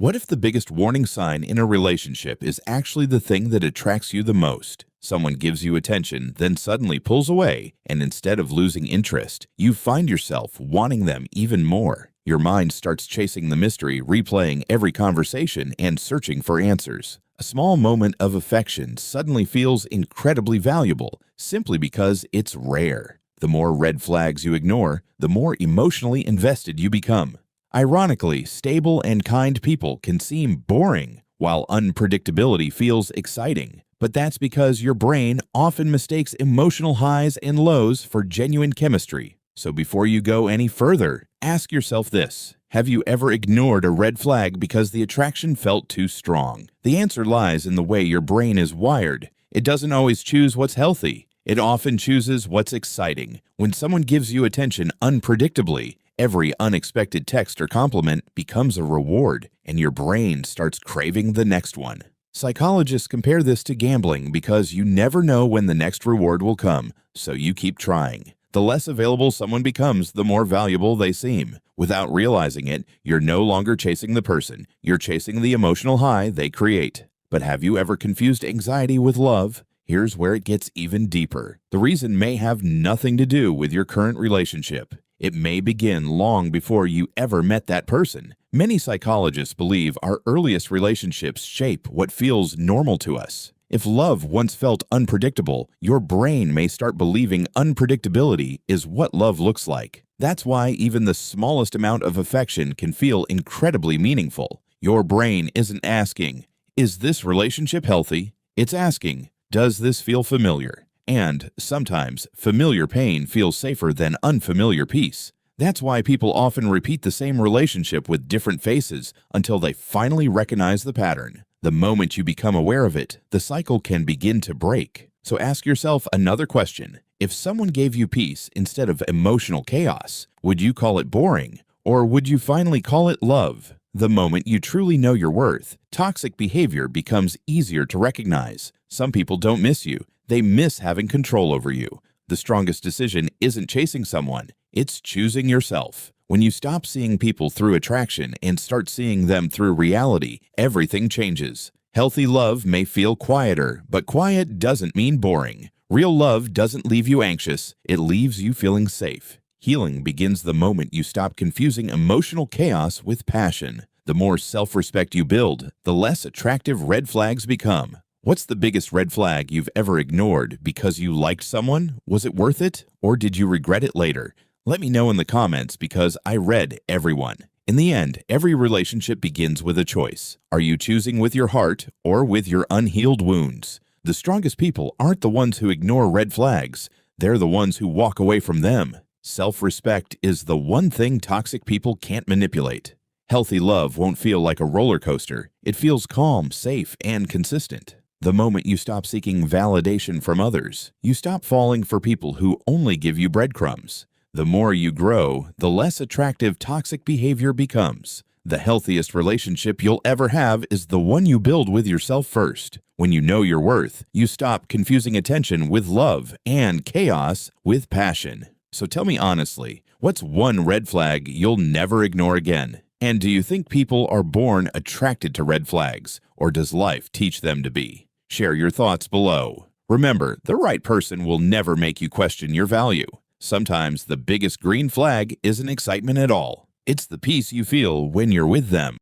What if the biggest warning sign in a relationship is actually the thing that attracts you the most? Someone gives you attention, then suddenly pulls away, and instead of losing interest, you find yourself wanting them even more. Your mind starts chasing the mystery, replaying every conversation, and searching for answers. A small moment of affection suddenly feels incredibly valuable, simply because it's rare. The more red flags you ignore, the more emotionally invested you become. Ironically, stable and kind people can seem boring, while unpredictability feels exciting. But that's because your brain often mistakes emotional highs and lows for genuine chemistry. So before you go any further, ask yourself this. Have you ever ignored a red flag because the attraction felt too strong? The answer lies in the way your brain is wired. It doesn't always choose what's healthy. It often chooses what's exciting. When someone gives you attention unpredictably, every unexpected text or compliment becomes a reward, and your brain starts craving the next one. Psychologists compare this to gambling because you never know when the next reward will come, so you keep trying. The less available someone becomes, the more valuable they seem. Without realizing it, you're no longer chasing the person, you're chasing the emotional high they create. But have you ever confused anxiety with love? Here's where it gets even deeper. The reason may have nothing to do with your current relationship. It may begin long before you ever met that person. Many psychologists believe our earliest relationships shape what feels normal to us. If love once felt unpredictable, your brain may start believing unpredictability is what love looks like. That's why even the smallest amount of affection can feel incredibly meaningful. Your brain isn't asking, "Is this relationship healthy?" It's asking, "Does this feel familiar?" And sometimes, familiar pain feels safer than unfamiliar peace. That's why people often repeat the same relationship with different faces until they finally recognize the pattern. The moment you become aware of it, the cycle can begin to break. So ask yourself another question. If someone gave you peace instead of emotional chaos, would you call it boring? Or would you finally call it love? The moment you truly know your worth, toxic behavior becomes easier to recognize. Some people don't miss you. They miss having control over you. The strongest decision isn't chasing someone, it's choosing yourself. When you stop seeing people through attraction and start seeing them through reality, everything changes. Healthy love may feel quieter, but quiet doesn't mean boring. Real love doesn't leave you anxious, it leaves you feeling safe. Healing begins the moment you stop confusing emotional chaos with passion. The more self-respect you build, the less attractive red flags become. What's the biggest red flag you've ever ignored because you liked someone? Was it worth it? Or did you regret it later? Let me know in the comments because I read everyone. In the end, every relationship begins with a choice. Are you choosing with your heart or with your unhealed wounds? The strongest people aren't the ones who ignore red flags. They're the ones who walk away from them. Self-respect is the one thing toxic people can't manipulate. Healthy love won't feel like a roller coaster. It feels calm, safe, and consistent. The moment you stop seeking validation from others, you stop falling for people who only give you breadcrumbs. The more you grow, the less attractive toxic behavior becomes. The healthiest relationship you'll ever have is the one you build with yourself first. When you know your worth, you stop confusing attention with love and chaos with passion. So tell me honestly, what's one red flag you'll never ignore again? And do you think people are born attracted to red flags, or does life teach them to be? Share your thoughts below. Remember, the right person will never make you question your value. Sometimes the biggest green flag isn't excitement at all. It's the peace you feel when you're with them.